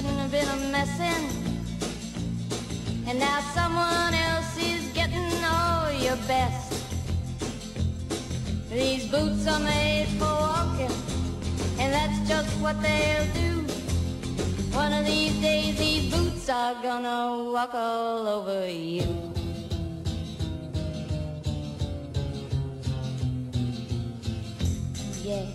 shouldn't have been a messin', and now someone else is getting all your best. These boots are made for walking, and that's just what they'll do. One of these days these boots are gonna walk all over you. Yeah.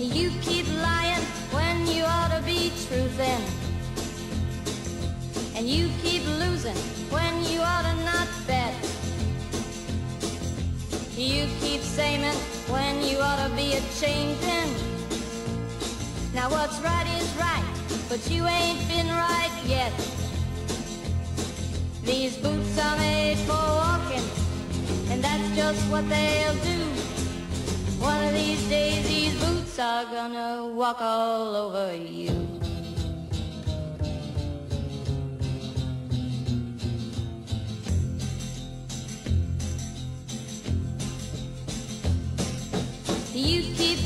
You keep lying when you ought to be truthin', and you keep losing when you ought to not bet. You keep saying when you ought to be a-changin'. Now what's right is right, but you ain't been right yet. These boots are made for walking, and that's just what they'll do. One of these days these boots are gonna walk all over you. You keep